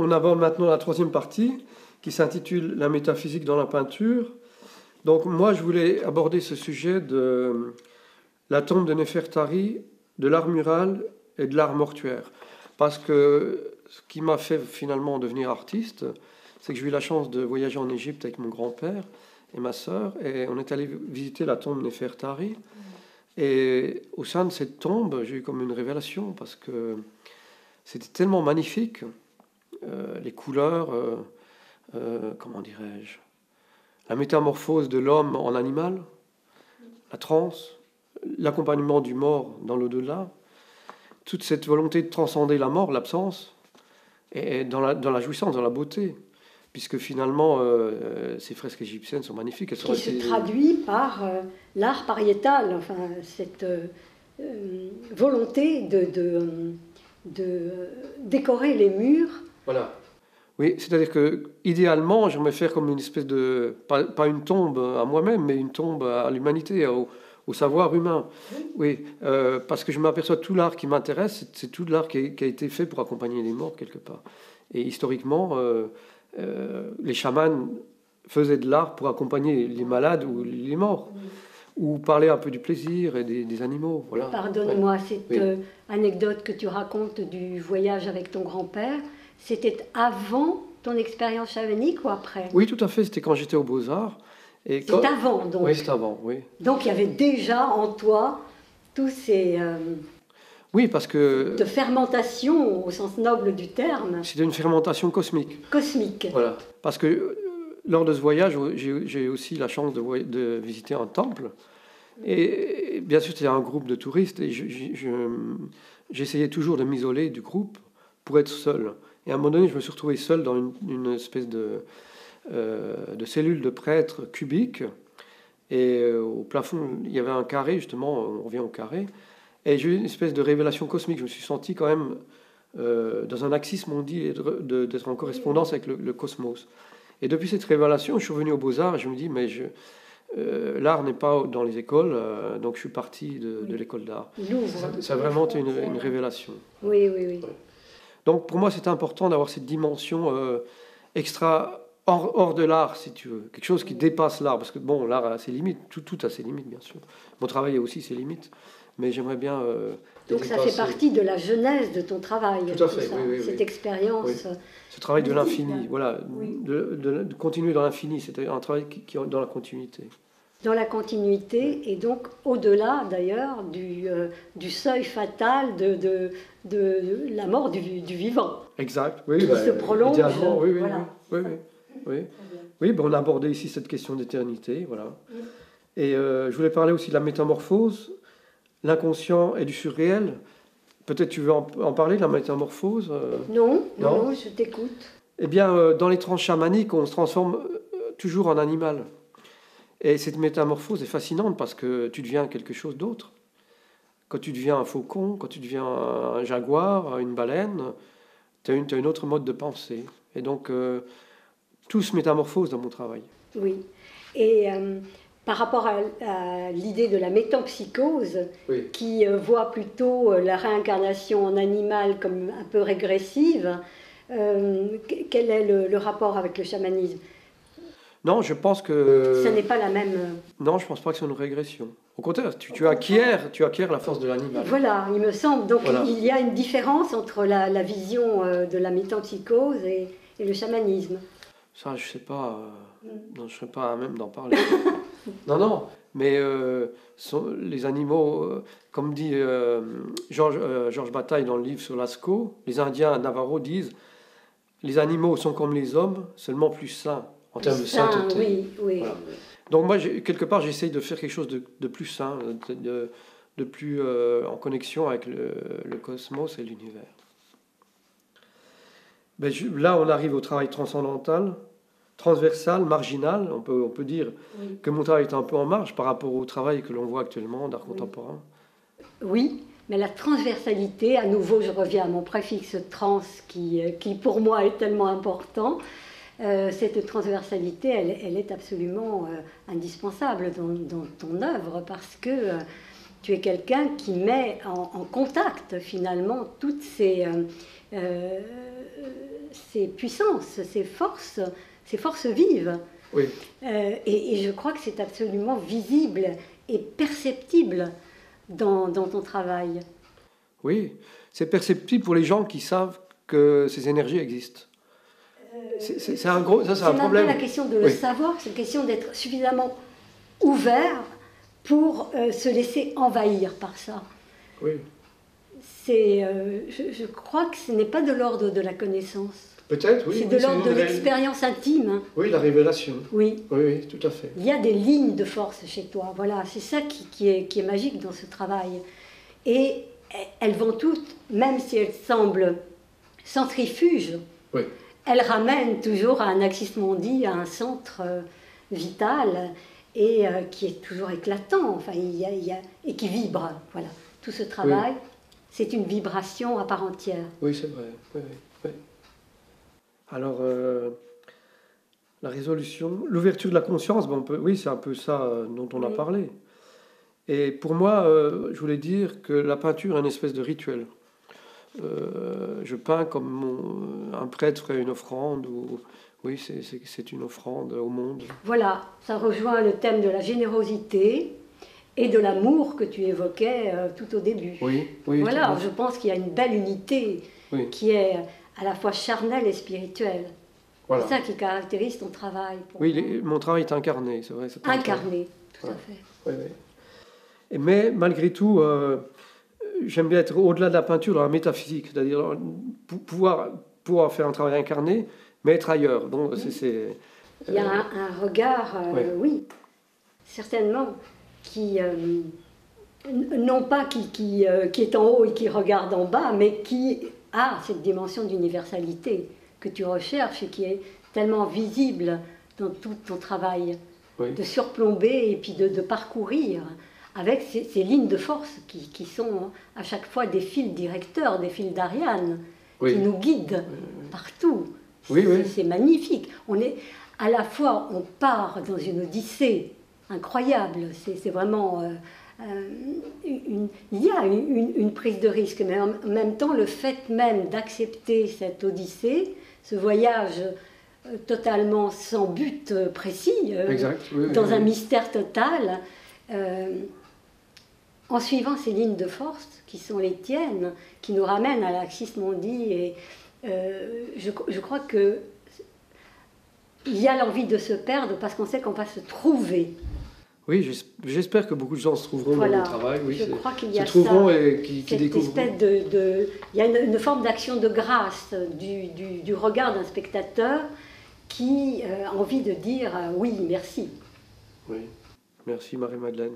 On aborde maintenant la troisième partie qui s'intitule La métaphysique dans la peinture. Donc moi je voulais aborder ce sujet de la tombe de Néfertari, de l'art mural et de l'art mortuaire. Parce que ce qui m'a fait finalement devenir artiste, c'est que j'ai eu la chance de voyager en Égypte avec mon grand-père et ma sœur, et on est allé visiter la tombe de Néfertari. Et au sein de cette tombe, j'ai eu comme une révélation, parce que c'était tellement magnifique, les couleurs, comment dirais-je, la métamorphose de l'homme en animal, la transe, l'accompagnement du mort dans l'au-delà, toute cette volonté de transcender la mort, l'absence, et dans la jouissance, dans la beauté, puisque finalement, ces fresques égyptiennes sont magnifiques. Elles qui se traduit par l'art pariétal, enfin, cette volonté de décorer les murs. Voilà. Oui, c'est-à-dire que idéalement, j'aimerais faire comme une espèce de, pas une tombe à moi-même, mais une tombe à l'humanité, au savoir humain. Oui, parce que je m'aperçois que tout l'art qui m'intéresse, c'est tout l'art qui a été fait pour accompagner les morts quelque part. Et historiquement, les chamans faisaient de l'art pour accompagner les malades ou les morts, ou parler un peu du plaisir et des animaux. Voilà. Pardonne-moi, cette anecdote que tu racontes du voyage avec ton grand-père, c'était avant ton expérience chamanique ou après? Oui, tout à fait, c'était quand j'étais aux Beaux-Arts. C'est avant, donc. Oui, c'est avant, oui. Donc il y avait déjà en toi tous ces... oui, parce que... de fermentation au sens noble du terme. C'était une fermentation cosmique. Cosmique. Voilà. Parce que lors de ce voyage, j'ai aussi la chance de visiter un temple. Et bien sûr, c'était un groupe de touristes. Et j'essayais toujours de m'isoler du groupe pour être seul. Et à un moment donné, je me suis retrouvé seul dans une espèce de cellule de prêtre cubique. Et au plafond, il y avait un carré, justement, on revient au carré. Et j'ai eu une espèce de révélation cosmique. Je me suis senti quand même dans un axisme, on dit, d'être en correspondance avec le cosmos. Et depuis cette révélation, je suis revenu aux Beaux-Arts et je me dis, mais l'art n'est pas dans les écoles, donc je suis parti de l'école d'art. Ça a vraiment été une révélation. Oui, oui, oui. Donc pour moi, c'est important d'avoir cette dimension extra, hors de l'art, si tu veux. Quelque chose qui dépasse l'art, parce que bon, l'art a ses limites, tout a ses limites, bien sûr. Mon travail a aussi ses limites, mais j'aimerais bien... donc ça fait partie de la genèse de ton travail. Tout à fait, oui, cette expérience. Oui. Ce travail de l'infini, voilà, de continuer dans l'infini, c'était un travail qui est dans la continuité. Dans la continuité, et donc au-delà d'ailleurs du seuil fatal de la mort du vivant. Exact, oui. Qui se prolonge. Idéalement, oui, voilà. Oui, on a abordé ici cette question d'éternité, voilà. Et je voulais parler aussi de la métamorphose, l'inconscient et du surréel. Peut-être tu veux en parler, de la métamorphose non, je t'écoute. Eh bien, dans les transes chamaniques, on se transforme toujours en animal. Et cette métamorphose est fascinante parce que tu deviens quelque chose d'autre. Quand tu deviens un faucon, quand tu deviens un jaguar, une baleine, tu as une autre mode de pensée. Et donc, tout se métamorphose dans mon travail. Oui. Et par rapport à l'idée de la métempsychose, qui voit plutôt la réincarnation en animal comme un peu régressive, quel est le rapport avec le chamanisme? Non, je pense que... Ça n'est pas la même... Non, je ne pense pas que c'est une régression. Au contraire, tu acquiers la force de l'animal. Voilà, il me semble. Donc il y a une différence entre la vision de la métempsychose et le chamanisme. Ça, je ne sais pas. Non, je ne serais pas à même d'en parler. non, mais les animaux, comme dit Georges Bataille dans le livre sur Lascaux, les Indiens Navarro disent « Les animaux sont comme les hommes, seulement plus sains. » En termes de sainteté. Oui. Voilà. Donc moi, quelque part, j'essaye de faire quelque chose de plus sain, de plus en connexion avec le cosmos et l'univers. Ben, là, on arrive au travail transcendantal, transversal, marginal. On peut dire que mon travail est un peu en marge par rapport au travail que l'on voit actuellement d'art contemporain. Oui, mais la transversalité, à nouveau, je reviens à mon préfixe trans qui pour moi est tellement important. Cette transversalité, elle est absolument indispensable dans ton œuvre parce que Tu es quelqu'un qui met en contact finalement toutes ces puissances, ces forces vives. Oui. Et je crois que c'est absolument visible et perceptible dans ton travail. Oui, c'est perceptible pour les gens qui savent que ces énergies existent. C'est un gros, ça c'est un problème. C'est même pas la question de le savoir, c'est la question d'être suffisamment ouvert pour se laisser envahir par ça. Oui. Je crois que ce n'est pas de l'ordre de la connaissance. Peut-être, oui. C'est de l'ordre de l'expérience intime. Oui, la révélation. Oui. Oui, tout à fait. Il y a des lignes de force chez toi. Voilà, c'est ça qui est magique dans ce travail. Et elles vont toutes, même si elles semblent centrifuges, oui. Elles ramènent toujours à un axis mundi, à un centre vital et qui est toujours éclatant, enfin, et qui vibre. Voilà. Tout ce travail, c'est une vibration à part entière. Oui, c'est vrai. Oui, oui. Alors, la résolution, l'ouverture de la conscience, oui, c'est un peu ça dont on a parlé. Et pour moi, je voulais dire que la peinture est une espèce de rituel. Je peins comme un prêtre ferait une offrande, oui, c'est une offrande au monde. Voilà, ça rejoint le thème de la générosité et de l'amour que tu évoquais tout au début. Oui, oui. Voilà, je pense qu'il y a une belle unité qui est à la fois charnelle et spirituelle. Voilà. C'est ça qui caractérise ton travail. Oui, mon travail est incarné, c'est vrai. Incarné, tout à fait. Oui, oui. Mais malgré tout, j'aime bien être au-delà de la peinture, dans la métaphysique, c'est-à-dire pouvoir faire un travail incarné, mais être ailleurs. Donc, il y a un regard, oui, certainement, qui, non pas qui est en haut et qui regarde en bas, mais qui a cette dimension d'universalité que tu recherches et qui est tellement visible dans tout ton travail, de surplomber et puis de parcourir avec ces lignes de force qui sont à chaque fois des fils directeurs, des fils d'Ariane, qui nous guident partout. C'est magnifique. À la fois, on part dans une odyssée incroyable. C'est vraiment... il y a une prise de risque, mais en même temps, le fait même d'accepter cette odyssée, ce voyage totalement sans but précis, dans un mystère total, en suivant ces lignes de force qui sont les tiennes, qui nous ramènent à l'Axis Mundi, et je crois que il y a l'envie de se perdre parce qu'on sait qu'on va se trouver. Oui, j'espère que beaucoup de gens se trouveront dans le travail. Oui, je crois qu'il y a ça, et qui découvriront. Il y a une forme d'action de grâce du regard d'un spectateur qui a envie de dire oui, merci. Oui, merci Marie-Madeleine.